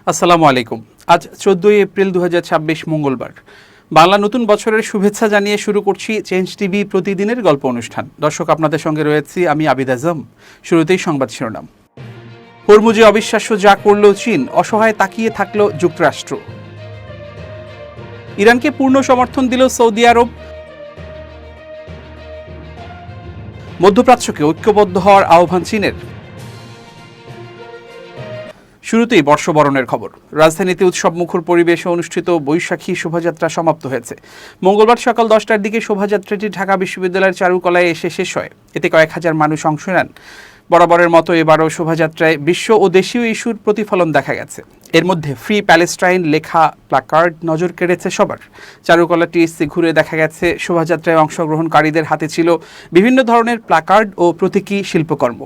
আসসালামু আলাইকুম। আজ 14 এপ্রিল 2026 মঙ্গলবার। বাংলা নতুন বছরের শুভেচ্ছা জানিয়ে শুরু করছি চেঞ্জ টিভি প্রতিদিনের গল্প অনুষ্ঠান। দর্শক, আপনাদের সঙ্গে রয়েছি আমি আবিদ আজম। শুরুতেই সংবাদ শিরোনাম। হরমুজে অবিশ্বাস্য যা করল চীন, অসহায় তাকিয়ে থাকল যুক্তরাষ্ট্র। ইরানকে পূর্ণ সমর্থন দিল সৌদি আরব। মধ্যপ্রাচ্যকে ঐক্যবদ্ধ হওয়ার আহ্বান চীনের। শুরুতেই বর্ষবরণের খবর। রাজধানীতে উৎসবমুখর পরিবেশে অনুষ্ঠিত বৈশাখী শোভাযাত্রা সমাপ্ত হয়েছে। মঙ্গলবার সকাল 10টার দিকে শোভাযাত্রাটি ঢাকা বিশ্ববিদ্যালয়ের চারুকলায় এসে শেষ হয়। এতে কয়েক হাজার মানুষ অংশ নেন। বরাবরের মতো এবারও শোভাযাত্রায় বিশ্ব ও দেশীয় ইস্যুর প্রতিফলন দেখা গেছে। এর মধ্যে ফ্রি প্যালেস্টাইন লেখা প্ল্যাকার্ড নজর কেড়েছে সবার। চারুকলা টিএসসি ঘুরে দেখা গেছে শোভাযাত্রায় অংশগ্রহণকারীদের হাতে ছিল বিভিন্ন ধরনের প্ল্যাকার্ড ও প্রতীকী শিল্পকর্ম।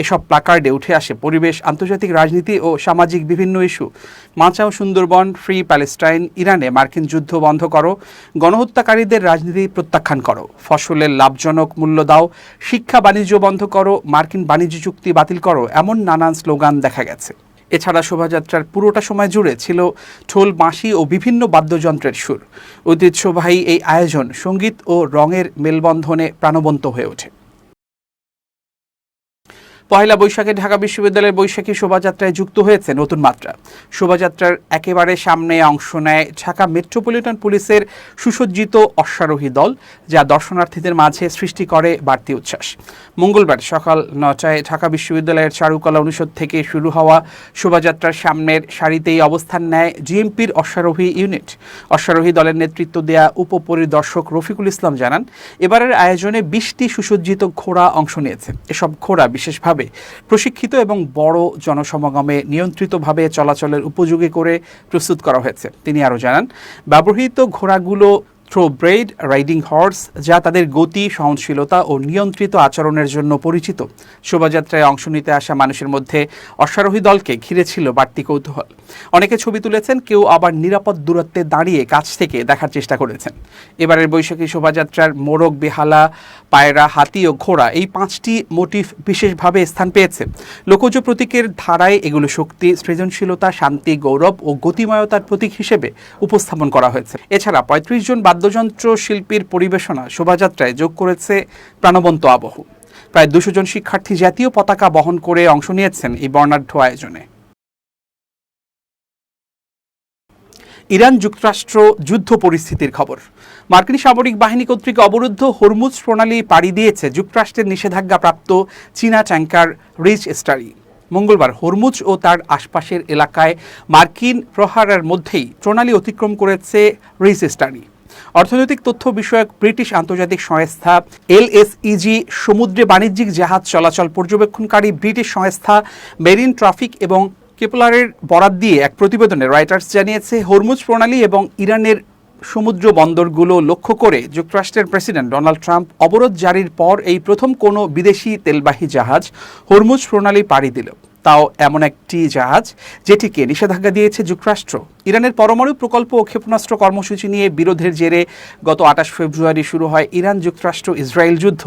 এসব প্ল্যাকার্ডে উঠে আসে পরিবেশ, আন্তর্জাতিক রাজনীতি ও সামাজিক বিভিন্ন ইস্যু। বাঁচাও সুন্দরবন, ফ্রি প্যালেস্টাইন, ইরানে মার্কিন যুদ্ধ বন্ধ করো, গণহত্যাকারীদের রাজনীতি প্রত্যাখ্যান করো, ফসলের লাভজনক মূল্য দাও, শিক্ষা বাণিজ্য বন্ধ করো, মার্কিন বাণিজ্য চুক্তি বাতিল করো, এমন নানান স্লোগান দেখা গেছে। এছাড়া শোভাযাত্রার পুরোটা সময় জুড়ে ছিল ঢোল, বাঁশি ও বিভিন্ন বাদ্যযন্ত্রের সুর। ঐতিহ্যবাহী এই আয়োজন সঙ্গীত ও রঙের মেলবন্ধনে প্রাণবন্ত হয়ে ওঠে। পহেলা বৈশাখে ঢাকা বিশ্ববিদ্যালয়ের বৈশাখী শোভাযাত্রায় যুক্ত হয়েছে নতুন মাত্রা। শোভাযাত্রার একেবারে সামনে অংশ নেয় ঢাকা মেট্রোপলিটন পুলিশের সুসজ্জিত অশ্বারোহী দল, যা দর্শনার্থীদের মাঝে সৃষ্টি করে বাড়তি উচ্ছ্বাস। মঙ্গলবার সকাল 9টায় ঢাকা বিশ্ববিদ্যালয়ের চারুকলা অনুষদ থেকে শুরু হওয়া শোভাযাত্রার সামনের সারিতেই অবস্থান নেয় জিএমপির অশ্বারোহী ইউনিট। অশ্বারোহী দলের নেতৃত্ব দেয়া উপপরিদর্শক রফিকুল ইসলাম জানান, এবারের আয়োজনে 20টি সুসজ্জিত ঘোড়া অংশ নিয়েছে। এসব ঘোড়া বিশেষভাবে প্রশিক্ষিত এবং বড় জনসমাগমে নিয়ন্ত্রিতভাবে চলাচলের উপযোগী করে প্রস্তুত করা হয়েছে। তিনি আরও জানান, ব্যবহৃত ঘোড়াগুলো থ্রোব্রেড রাইডিং হর্স, যা তাদের গতি, সহনশীলতা ও নিয়ন্ত্রিত আচরণের জন্য পরিচিত। শোভাযাত্রায় অংশ নিতে আসা মানুষের মধ্যে অশ্বারোহী দলকে ঘিরে ছিল বাড়তি কৌতূহল। অনেকে ছবি তুলেছেন, কেউ আবার নিরাপদ দূরত্বে দাঁড়িয়ে কাছ থেকে দেখার চেষ্টা করেছেন। এবারের বৈশাখী শোভাযাত্রার মোরগ, বেহালা, পায়রা, হাতি ও ঘোড়া, এই 5টি মোটিভ বিশেষভাবে স্থান পেয়েছে। লোকজ প্রতীকের ধারায় এগুলো শক্তি, সৃজনশীলতা, শান্তি, গৌরব ও গতিময়তার প্রতীক হিসেবে উপস্থাপন করা হয়েছে। এছাড়া 35 জন বাদ্যযন্ত্র শিল্পীর পরিবেশনা শোভাযাত্রায় যোগ করেছে প্রাণবন্ত আবহ। প্রায় 200 জন শিক্ষার্থী জাতীয় পতাকা বহন করে অংশ নিয়েছেন এই বর্ণাঢ্য আয়োজনে। ইরান যুক্তরাষ্ট্র যুদ্ধ পরিস্থিতির খবর। মার্কিন সামরিক বাহিনী কর্তৃক অবরুদ্ধ হরমুজ প্রণালী পাড়ি দিয়েছে যুক্তরাষ্ট্রের নিষেধাজ্ঞাপ্রাপ্ত চীনা ট্যাঙ্কার রিচ স্টারি। মঙ্গলবার হরমুজ ও তার আশপাশের এলাকায় মার্কিন প্রহারের মধ্যেই প্রণালী অতিক্রম করেছে রিচ স্টারি। অর্থনৈতিক তথ্য বিষয়ক ব্রিটিশ আন্তর্জাতিক সংস্থা LSEG সমুদ্রে বাণিজ্যিক জাহাজ চলাচল পর্যবেক্ষণকারী ব্রিটিশ সংস্থা মেরিন ট্রাফিক এবং কেপলারের বরাত দিয়ে এক প্রতিবেদনে রয়টার্স জানিয়েছে, হরমুজ প্রণালী এবং ইরানের সমুদ্র বন্দরগুলো লক্ষ্য করে যুক্তরাষ্ট্রের প্রেসিডেন্ট ডোনাল্ড ট্রাম্প অবরোধ জারির পর এই প্রথম কোনো বিদেশি তেলবাহী জাহাজ হরমুজ প্রণালী পাড়ি দিল, তাও এমন একটি জাহাজ যেটিকে নিষেধাজ্ঞা দিয়েছে যুক্তরাষ্ট্র। ইরানের পরমাণু প্রকল্প ও ক্ষেপণাস্ত্র কর্মসূচি নিয়ে বিরোধের জেরে গত 28 ফেব্রুয়ারি শুরু হয় ইরান যুক্তরাষ্ট্র ইসরায়েল যুদ্ধ।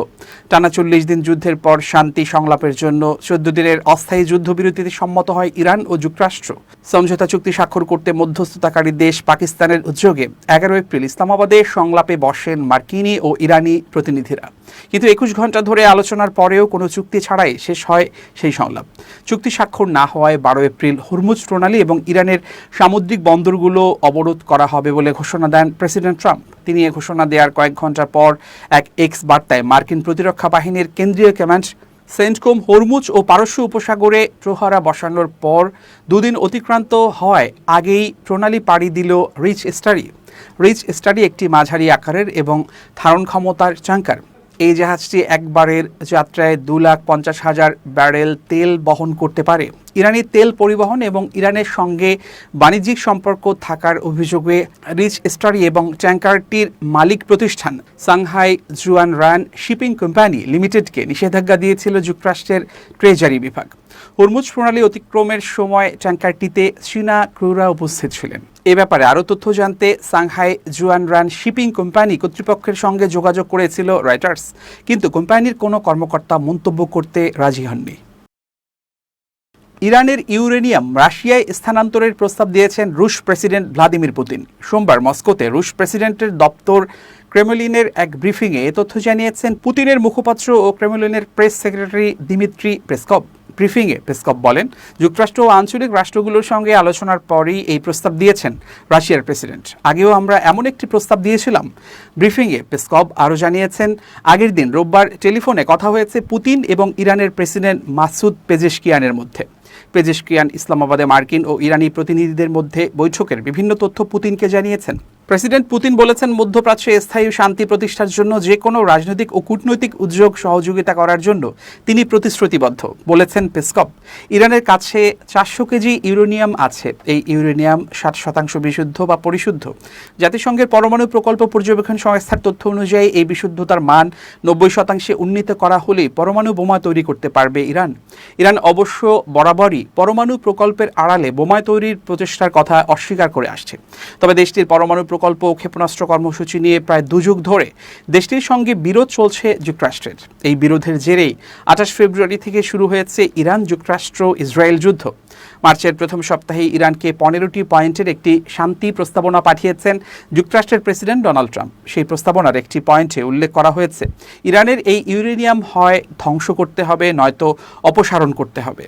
টানা 40 দিন যুদ্ধের পর শান্তি সংলাপের জন্য 14 দিনের অস্থায়ী যুদ্ধবিরতিতে সম্মত হয় ইরান ও যুক্তরাষ্ট্র। সমঝোতা চুক্তি স্বাক্ষর করতে মধ্যস্থতাকারী দেশ পাকিস্তানের উদ্যোগে 11 এপ্রিল ইসলামাবাদে সংলাপে বসেন মার্কিনী ও ইরানি প্রতিনিধিরা। কিন্তু 21 ঘন্টা ধরে আলোচনার পরেও কোনো চুক্তি ছাড়াই শেষ হয় সেই সংলাপ। চুক্তি স্বাক্ষর না হওয়ায় 12 এপ্রিল হরমুজ প্রণালী এবং ইরানের সামুদ্রিক বন্দরগুলো অবরোধ করা হবে বলে ঘোষণা দেন প্রেসিডেন্ট ট্রাম্প। তিনি এ ঘোষণা দেওয়ার কয়েক ঘন্টা পর এক এক্স বার্তায় মার্কিন প্রতিরক্ষা বাহিনীর কেন্দ্রীয় কমান্ড সেন্টকম হরমুজ ও পারস্য উপসাগরে প্রহরা বসানোর পর 2 দিন অতিক্রান্ত হওয়ায় আগেই প্রণালী পাড়ি দিল রিচ স্টারি। রিচ স্টারি একটি মাঝারি আকারের এবং ধারণ ক্ষমতার ট্যাঙ্কার। এই জাহাজটি একবারের যাত্রায় 2,50,000 ব্যারেল তেল বহন করতে পারে। ইরানি তেল পরিবহন এবং ইরানের সঙ্গে বাণিজ্যিক সম্পর্ক থাকার অভিযোগে রিচ স্টারি এবং ট্যাঙ্কারটির মালিক প্রতিষ্ঠান সাংহাই জুয়ানরান শিপিং কোম্পানি লিমিটেডকে নিষেধাজ্ঞা দিয়েছিল যুক্তরাষ্ট্রের ট্রেজারি বিভাগ। হরমুজ প্রণালী অতিক্রমের সময় ট্যাঙ্কারটিতে চীনা ক্রুরা উপস্থিত ছিলেন। এ ব্যাপারে আরও তথ্য জানতে সাংহাই জুয়ানরান শিপিং কোম্পানি কর্তৃপক্ষের সঙ্গে যোগাযোগ করেছিল রয়টার্স, কিন্তু কোম্পানির কোনো কর্মকর্তা মন্তব্য করতে রাজি হননি। ইরানের ইউরেনিয়াম রাশিয়ায় স্থানান্তরের প্রস্তাব দিয়েছেন রুশ প্রেসিডেন্ট ভ্লাদিমির পুতিন। সোমবার মস্কোতে রুশ প্রেসিডেন্টের দপ্তর ক্রেমলিনের এক ব্রিফিংয়ে এ তথ্য জানিয়েছেন পুতিনের মুখপাত্র ও ক্রেমলিনের প্রেস সেক্রেটারি দিমিত্রি পেসকভ। ব্রিফিংয়ে পেসকভ বলেন, যুক্তরাষ্ট্র ও আঞ্চলিক রাষ্ট্রগুলোর সঙ্গে আলোচনার পরই এই প্রস্তাব দিয়েছেন রাশিয়ার প্রেসিডেন্ট। আগেও আমরা এমন একটি প্রস্তাব দিয়েছিলাম। ব্রিফিংয়ে পেসকভ আরও জানিয়েছেন, আগের দিন রোববার টেলিফোনে কথা হয়েছে পুতিন এবং ইরানের প্রেসিডেন্ট মাসুদ পেজেশকিয়ানের মধ্যে। পেজেশকিয়ান ইসলামাবাদে মার্কিন ও ইরানি প্রতিনিধিদের মধ্যে বৈঠকের বিভিন্ন তথ্য পুতিনকে জানিয়েছেন। প্রেসিডেন্ট পুতিন বলেছেন, মধ্যপ্রাচ্যে স্থায়ী শান্তি প্রতিষ্ঠার জন্য যে কোনো রাজনৈতিক ও কূটনৈতিক উদ্যোগ সহযোগিতা করার জন্য তিনি প্রতিশ্রুতিবদ্ধ। বলেছেন পেসকভ, ইরানের কাছে 400 কেজি ইউরেনিয়াম আছে। এই ইউরেনিয়াম 60% বিশুদ্ধ বা পরিশুদ্ধ। জাতিসংঘের পরমাণু প্রকল্প পর্যবেক্ষণ সংস্থার তথ্য অনুযায়ী এই বিশুদ্ধতার মান 90% উন্নীত করা হলেই পরমাণু বোমা তৈরি করতে পারবে ইরান। ইরান অবশ্য বরাবরই পরমাণু প্রকল্পের আড়ালে বোমা তৈরির প্রচেষ্টার কথা অস্বীকার করে আসছে। তবে দেশটির পরমাণু প্রকল্প ও ক্ষেপণাস্ত্র কর্মসূচি নিয়ে প্রায় 2 যুগ ধরে দেশটির সঙ্গে বিরোধ চলছে যুক্তরাষ্ট্রের। এই বিরোধের জেরেই 28 ফেব্রুয়ারি থেকে শুরু হয়েছে ইরান যুক্তরাষ্ট্র ইসরায়েল যুদ্ধ। মার্চের প্রথম সপ্তাহে ইরানকে 15টি পয়েন্টের একটি শান্তি প্রস্তাবনা পাঠিয়েছেন যুক্তরাষ্ট্রের প্রেসিডেন্ট ডোনাল্ড ট্রাম্প। সেই প্রস্তাবনার একটি পয়েন্টে উল্লেখ করা হয়েছে, ইরানের এই ইউরেনিয়াম হয় ধ্বংস করতে হবে, নয়তো অপসারণ করতে হবে।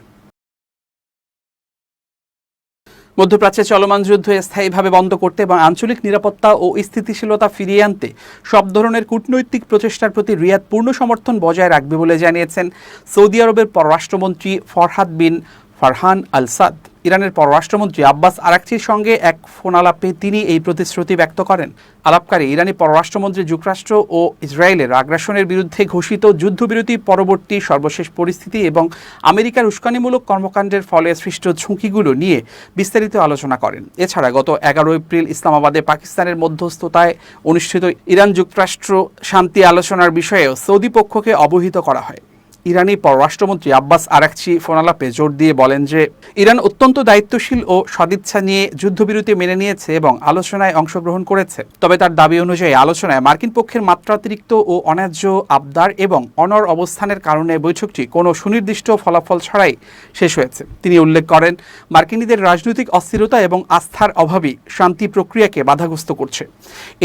মধ্যপ্রাচ্যে চলমান যুদ্ধ স্থায়ীভাবে বন্ধ করতে এবং আঞ্চলিক নিরাপত্তা ও স্থিতিশীলতা ফিরিয়ে আনতে সব ধরনের কূটনৈতিক প্রচেষ্টার প্রতি রিয়াদ পূর্ণ সমর্থন বজায় রাখবে বলে জানিয়েছেন সৌদি আরবের পররাষ্ট্রমন্ত্রী ফরহাদ বিন ফারহান আল সাদ। ইরানের পররাষ্ট্রমন্ত্রী আব্বাস আরাকচির সঙ্গে এক ফোন আলাপে তিনি এই প্রতিশ্রুতি ব্যক্ত করেন। আলাপকারী ইরানি পররাষ্ট্রমন্ত্রী যুক্তরাষ্ট্র ও ইসরায়েলের আগ্রাসনের বিরুদ্ধে ঘোষিত যুদ্ধবিরতি পরবর্তী সর্বশেষ পরিস্থিতি এবং আমেরিকার উস্কানিমূলক কর্মকাণ্ডের ফলে সৃষ্ট ঝুঁকিগুলো নিয়ে বিস্তারিত আলোচনা করেন। এছাড়া গত 11 এপ্রিল ইসলামাবাদে পাকিস্তানের মধ্যস্থতায় অনুষ্ঠিত ইরান যুক্তরাষ্ট্র শান্তি আলোচনার বিষয়েও সৌদি পক্ষকে অবহিত করা হয়। ইরানি পররাষ্ট্রমন্ত্রী আব্বাস আরাকচি ফোনালাপে জোর দিয়ে বলেন যে ইরান অত্যন্ত দায়িত্বশীল ও সদিচ্ছা নিয়ে যুদ্ধবিরতি মেনে নিয়েছে এবং আলোচনায় অংশগ্রহণ করেছে। তবে তার দাবি অনুযায়ী আলোচনায় মার্কিন পক্ষের মাত্রাতিরিক্ত ও অন্যায্য আবদার এবং অনড় অবস্থানের কারণে বৈঠকটি কোনো সুনির্দিষ্ট ফলাফল ছাড়াই শেষ হয়েছে। তিনি উল্লেখ করেন, মার্কিনীদের রাজনৈতিক অস্থিরতা এবং আস্থার অভাবই শান্তি প্রক্রিয়াকে বাধাগ্রস্ত করছে।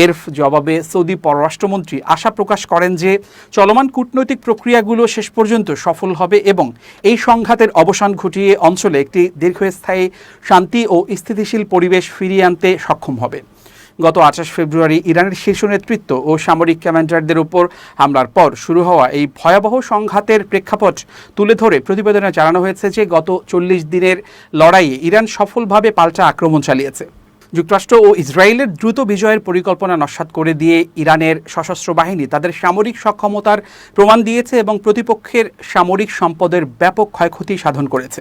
এর জবাবে সৌদি পররাষ্ট্রমন্ত্রী আশা প্রকাশ করেন যে চলমান কূটনৈতিক প্রক্রিয়াগুলো শেষ পর্যন্ত সফল হবে এবং এই সংঘাতের অবসান ঘটিয়ে অঞ্চলে একটি দীর্ঘস্থায়ী শান্তি ও স্থিতিশীল পরিবেশ ফিরিয়ে আনতে সক্ষম হবে। গত 28 ফেব্রুয়ারি ইরানের শীর্ষ নেতৃত্ব ও সামরিক কমান্ডারদের উপর হামলার পর শুরু হওয়া এই ভয়াবহ সংঘাতের প্রেক্ষাপট তুলে ধরে প্রতিবেদনে জানানো হয়েছে যে গত 40 দিনের লড়াইয়ে ইরান সফলভাবে পাল্টা আক্রমণ চালিয়েছে। যুক্তরাষ্ট্র ও ইসরায়েলের দ্রুত বিজয়ের পরিকল্পনা নস্যাৎ করে দিয়ে ইরানের সশস্ত্র বাহিনী তাদের সামরিক সক্ষমতার প্রমাণ দিয়েছে এবং প্রতিপক্ষের সামরিক সম্পদের ব্যাপক ক্ষয়ক্ষতি সাধন করেছে।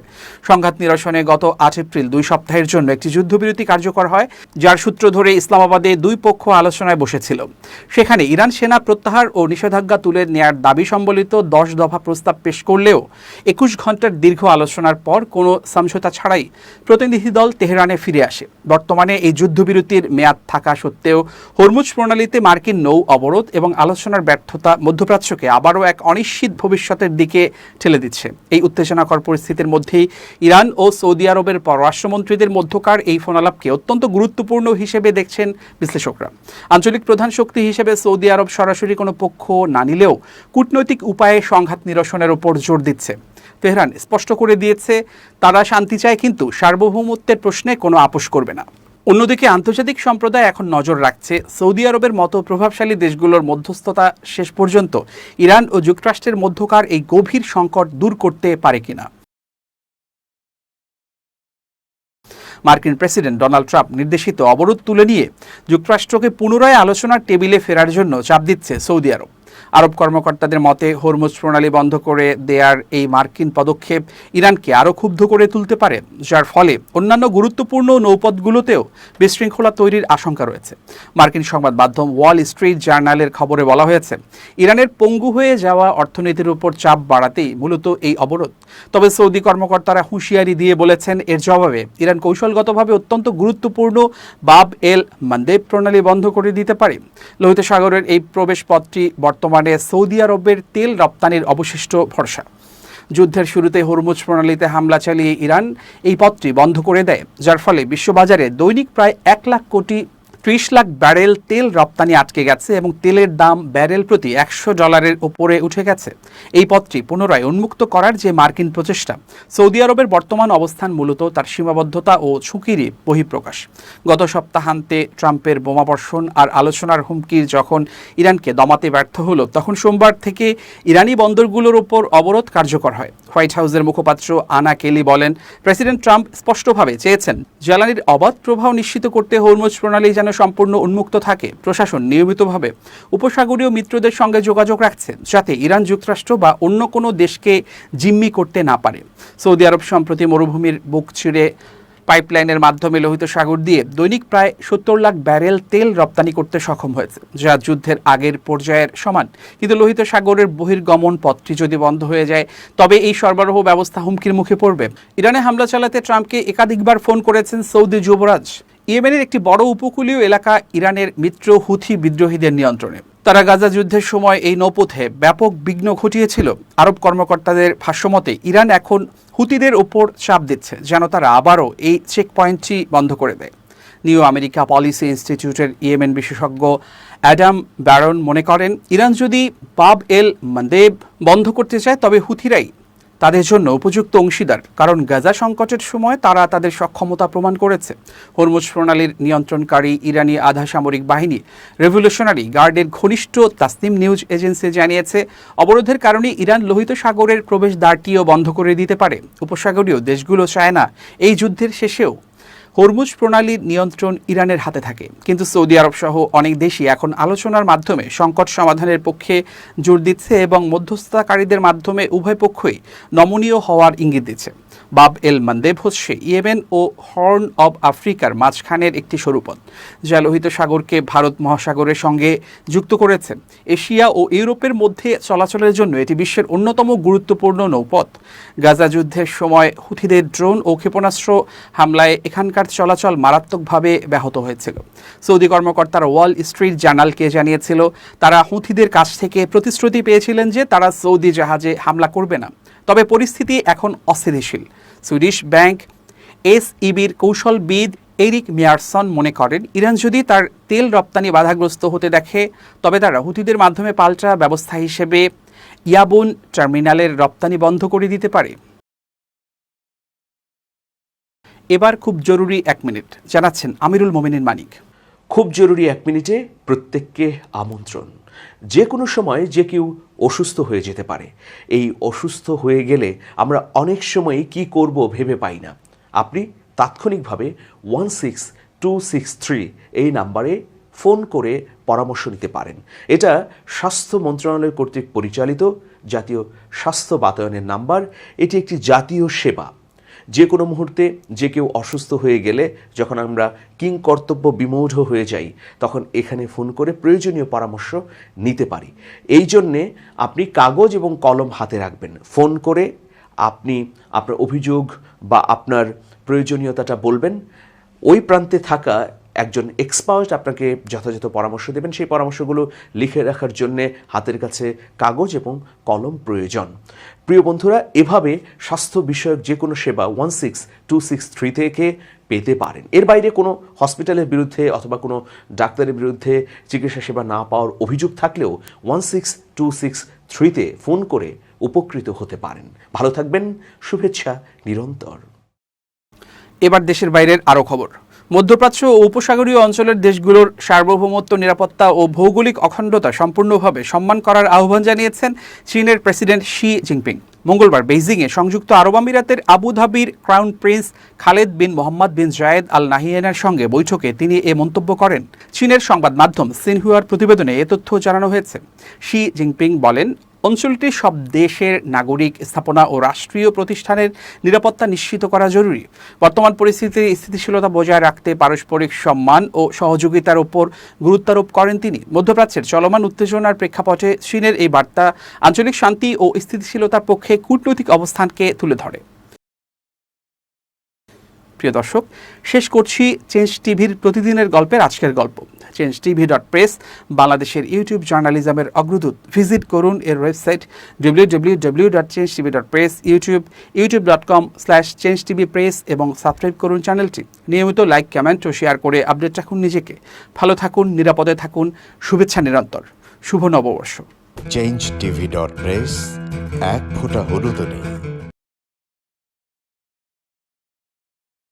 সংঘাত নিরসনে গত 8 এপ্রিল 2 সপ্তাহের জন্য একটি যুদ্ধবিরতি কার্যকর হয়, যার সূত্র ধরে ইসলামাবাদে 2 পক্ষ আলোচনায় বসেছিল। সেখানে ইরান সেনা প্রত্যাহার ও নিষেধাজ্ঞা তুলে নেয়ার দাবি সম্বলিত 10 দফা প্রস্তাব পেশ করলেও 21 ঘন্টার দীর্ঘ আলোচনার পর কোনো সমঝোতা ছাড়াই প্রতিনিধি দল তেহরানে ফিরে আসে। বর্তমানে এই যুদ্ধবিরতির মেয়াদ থাকা সত্ত্বেও হরমুজ প্রণালীতে মার্কিন নৌ অবরোধ এবং আলোচনার ব্যর্থতা মধ্যপ্রাচ্যকে আবারও এক অনিশ্চিত ভবিষ্যতের দিকে ঠেলে দিচ্ছে। এই উত্তেজনাকর পরিস্থিতির মধ্যেই ইরান ও সৌদি আরবের পররাষ্ট্রমন্ত্রীদের মধ্যকার এই ফোনালাপকে অত্যন্ত গুরুত্বপূর্ণ হিসেবে দেখছেন বিশ্লেষকরা। আঞ্চলিক প্রধান শক্তি হিসেবে সৌদি আরব সরাসরি কোনো পক্ষ না নিলেও কূটনৈতিক উপায়ে সংঘাত নিরসনের উপর জোর দিচ্ছে। তেহরান স্পষ্ট করে দিয়েছে তারা শান্তি চায়, কিন্তু সার্বভৌমত্বের প্রশ্নে কোনো আপোষ করবে না। অন্যদিকে আন্তর্জাতিক সম্প্রদায় এখন নজর রাখছে সৌদি আরবের মতো প্রভাবশালী দেশগুলোর মধ্যস্থতা শেষ পর্যন্ত ইরান ও যুক্তরাষ্ট্রের মধ্যকার এই গভীর সংকট দূর করতে পারে কিনা। মার্কিন প্রেসিডেন্ট ডোনাল্ড ট্রাম্প নির্দেশিত অবরোধ তুলে নিয়ে যুক্তরাষ্ট্রকে পুনরায় আলোচনার টেবিলে ফেরার জন্য চাপ দিচ্ছে সৌদি আরব। আরব কর্মকর্তাদের মতে হরমুজ প্রণালী বন্ধ করে দেয়ার এই মার্কিন পদক্ষেপ ইরানকে আরও ক্ষুব্ধ করে তুলতে পারে, যার ফলে অন্যান্য গুরুত্বপূর্ণ নৌপথগুলোতেও বিশৃঙ্খলা তৈরির আশঙ্কা রয়েছে। মার্কিন সংবাদ মাধ্যম ওয়াল স্ট্রিট জার্নালের খবরে বলা হয়েছে, ইরানের পঙ্গু হয়ে যাওয়া অর্থনীতির উপর চাপ বাড়াতেই মূলত এই অবরোধ। তবে সৌদি কর্মকর্তারা হুঁশিয়ারি দিয়ে বলেছেন, এর জবাবে ইরান কৌশলগতভাবে অত্যন্ত গুরুত্বপূর্ণ বাব এল মান্দেব প্রণালী বন্ধ করে দিতে পারে। লোহিত সাগরের এই প্রবেশ পথটি বর্তমানে সৌদি আরবের তেল রপ্তানির অবশিষ্ট ভরসা। যুদ্ধের শুরুতে হরমুজ প্রণালীতে হামলা চালিয়ে ইরান এই পথটি বন্ধ করে দেয়, যার ফলে বিশ্ববাজারে দৈনিক প্রায় 1,30,00,000 ব্যারেল তেল রপ্তানি আটকে গেছে এবং তেলের দাম ব্যারেল প্রতি $100 উপরে উঠে গেছে। এই পথটি পুনরায় উন্মুক্ত করার যে মার্কিন প্রচেষ্টা, সৌদি আরবের বর্তমান অবস্থান মূলত তার সীমাবদ্ধতা ও ঝুঁকিরই বহিঃপ্রকাশ। গত সপ্তাহান্তে ট্রাম্পের বোমাবর্ষণ আর আলোচনার হুমকির যখন ইরানকে দমাতে ব্যর্থ হলো, তখন সোমবার থেকে ইরানি বন্দরগুলোর উপর অবরোধ কার্যকর হয়। হোয়াইট হাউসের মুখপাত্র আনা কেলি বলেন, প্রেসিডেন্ট ট্রাম্প স্পষ্টভাবে চেয়েছেন জ্বালানির অবাধ প্রবাহ নিশ্চিত করতে হরমুজ প্রণালী যেন সম্পূর্ণ উন্মুক্ত থাকে। প্রশাসন নিয়মিতভাবে উপসাগরীয় মিত্রদের সঙ্গে যোগাযোগ রাখছে, যাতে ইরান যুক্তরাষ্ট্র বা অন্য কোনো দেশকে জিম্মি করতে না পারে। সৌদি আরব সম্প্রতি মরুভূমির বুক চিরে পাইপলাইনের মাধ্যমে লোহিত সাগর দিয়ে দৈনিক প্রায় 70 লাখ ব্যারেল তেল রপ্তানি করতে সক্ষম হয়েছে, যা যুদ্ধের আগের পর্যায়ের সমান। কিন্তু লোহিত সাগরের বহির্গমন পথটি যদি বন্ধ হয়ে যায়, তবে এই সরবরাহ ব্যবস্থা হুমকির মুখে পড়বে। ইরানে হামলা চালাতে ট্রাম্পকে একাধিকবার ফোন করেছেন সৌদি যুবরাজ। ইয়েমেনের একটি বড় উপকূলীয় এলাকা ইরানের মিত্র হুথি বিদ্রোহীদের নিয়ন্ত্রণে। তারা গাজা যুদ্ধের সময় এই নৌপথে ব্যাপক বিঘ্ন ঘটিয়েছিল। আরব কর্মকর্তাদের ভাষ্যমতে ইরান এখন হুতিদের ওপর চাপ দিচ্ছে যেন তারা আবারও এই চেকপয়েন্টটি বন্ধ করে দেয়। নিউ আমেরিকা পলিসি ইনস্টিটিউটের ইয়েমেন বিশেষজ্ঞ অ্যাডাম ব্যারন মনে করেন, ইরান যদি বাব এল মান্দেব বন্ধ করতে চায়, তবে হুথিরাই তাদের জন্য উপযুক্ত অংশীদার, কারণ গাজা সংকটের সময় তারা তাদের সক্ষমতা প্রমাণ করেছে। হরমুজ প্রণালীর নিয়ন্ত্রণকারী ইরানি আধা সামরিক বাহিনী রেভলিউশনারি গার্ডের ঘনিষ্ঠ তাসনিম নিউজ এজেন্সি জানিয়েছে, অবরোধের কারণে ইরান লোহিত সাগরের প্রবেশদ্বারটিও বন্ধ করে দিতে পারে। উপসাগরীয় দেশগুলো চায় না এই যুদ্ধের শেষেও হরমুজ প্রণালীর নিয়ন্ত্রণ ইরানের হাতে থাকে, কিন্তু সৌদি আরব সহ অনেক দেশই এখন আলোচনার মাধ্যমে সংকট সমাধানের পক্ষে জোর দিচ্ছে এবং মধ্যস্থতাকারীদের মাধ্যমে উভয় পক্ষই নমনীয় হওয়ার ইঙ্গিত দিচ্ছে। বাব এল মান্দেব হচ্ছে ইয়েমেন ও হর্ন অব আফ্রিকার মাঝখানের একটি সরু পথ, যা লোহিত সাগরকে ভারত মহাসাগরের সঙ্গে যুক্ত করেছে। এশিয়া ও ইউরোপের মধ্যে চলাচলের জন্য এটি বিশ্বের অন্যতম গুরুত্বপূর্ণ নৌপথ। গাজা যুদ্ধের সময় হুথিদের ড্রোন ও ক্ষেপণাস্ত্র হামলায় এখানকার চলাচল মারাত্মকভাবে ব্যাহত হয়েছিল। সৌদি কর্মকর্তারা ওয়াল স্ট্রিট জার্নালকে জানিয়েছিল, তারা হুথিদের কাছ থেকে প্রতিশ্রুতি পেয়েছিলেন যে তারা সৌদি জাহাজে হামলা করবে না। তবে পরিস্থিতি এখন অস্থিতিশীল। সুইডিশ ব্যাংক SEBর কৌশলবিদ এরিক মিয়ারসন মনে করেন, ইরান যদি তার তেল রপ্তানি বাধাগ্রস্ত হতে দেখে, তবে তারা হুথিদের মাধ্যমে পাল্টা ব্যবস্থা হিসেবে ইয়াবুন টার্মিনালের রপ্তানি বন্ধ করে দিতে পারে। এবার খুব জরুরি 1 মিনিট জানাচ্ছেন আমিরুল মোমিনিন মানিক। খুব জরুরি 1 মিনিটে প্রত্যেককে আমন্ত্রণ। যে কোনো সময় যে কেউ অসুস্থ হয়ে যেতে পারে। এই অসুস্থ হয়ে গেলে আমরা অনেক সময় কি করব ভেবে পাই না। আপনি তাৎক্ষণিকভাবে 16263 এই নাম্বারে ফোন করে পরামর্শ নিতে পারেন। এটা স্বাস্থ্য মন্ত্রণালয় কর্তৃক পরিচালিত জাতীয় স্বাস্থ্য বাতায়নের নাম্বার। এটি একটি জাতীয় সেবা। যে কোনো মুহূর্তে যে কেউ অসুস্থ হয়ে গেলে, যখন আমরা কিংকর্তব্য বিমূঢ় হয়ে যাই, তখন এখানে ফোন করে প্রয়োজনীয় পরামর্শ নিতে পারি। এই জন্যে আপনি কাগজ এবং কলম হাতে রাখবেন। ফোন করে আপনি আপনার অভিযোগ বা আপনার প্রয়োজনীয়তাটা বলবেন। ওই প্রান্তে থাকা একজন এক্সপার্ট আপনাকে যথাযথ পরামর্শ দেবেন। সেই পরামর্শগুলো লিখে রাখার জন্যে হাতের কাছে কাগজ এবং কলম প্রয়োজন। প্রিয় বন্ধুরা, এভাবে স্বাস্থ্য বিষয়ক যে কোনো সেবা 16263 থেকে পেতে পারেন। এর বাইরে কোনো হসপিটালের বিরুদ্ধে অথবা কোনো ডাক্তারের বিরুদ্ধে চিকিৎসা সেবা না পাওয়ার অভিযোগ থাকলেও 16263-তে ফোন করে উপকৃত হতে পারেন। ভালো থাকবেন, শুভেচ্ছা নিরন্তর। এবার দেশের বাইরের আরও খবর। মধ্যপ্রাচ্য ও উপসাগরীয় অঞ্চলের দেশগুলোর সার্বভৌমত্ব, নিরাপত্তা ও ভৌগোলিক অখণ্ডতা সম্পূর্ণভাবে সম্মান করার আহ্বান জানিয়েছেন চীনের প্রেসিডেন্ট শি জিনপিং। মঙ্গলবার বেইজিংয়ে সংযুক্ত আরব আমিরাতের আবুধাবির ক্রাউন প্রিন্স খালেদ বিন মোহাম্মদ বিন জায়েদ আল নাহিয়ানের সঙ্গে বৈঠকে তিনি এ মন্তব্য করেন। চীনের সংবাদ মাধ্যম সিনহুয়ার প্রতিবেদনে এ তথ্য জানানো হয়েছে। শি জিনপিং বলেন, অঞ্চলটির সব দেশের নাগরিক, স্থাপনা ও রাষ্ট্রীয় প্রতিষ্ঠানের নিরাপত্তা নিশ্চিত করা জরুরি। বর্তমান পরিস্থিতির স্থিতিশীলতা বজায় রাখতে পারস্পরিক সম্মান ও সহযোগিতার উপর গুরুত্বারোপ করেন তিনি। মধ্যপ্রাচ্যের চলমান উত্তেজনার প্রেক্ষাপটে চীনের এই বার্তা আঞ্চলিক শান্তি ও স্থিতিশীলতার পক্ষে কূটনৈতিক অবস্থানকে তুলে ধরে। প্রিয় দর্শক, শেষ করছি চেঞ্জ টিভির প্রতিদিনের গল্পের আজকের গল্প। চেঞ্জ টিভি.প্রেস বাংলাদেশের ইউটিউব জার্নালিজমের অগ্রদূত। ভিজিট করুন এর ওয়েবসাইট www.changetv.press, youtube.com/changetvpress এবং সাবস্ক্রাইব করুন চ্যানেলটি। নিয়মিত লাইক, কমেন্ট ও শেয়ার করে আপডেট রাখুন নিজেকে। ভালো থাকুন, নিরাপদে থাকুন, শুভেচ্ছা নিরন্তর। শুভ নববর্ষ। changetv.press, এক ফোঁটা হলুদ নেই।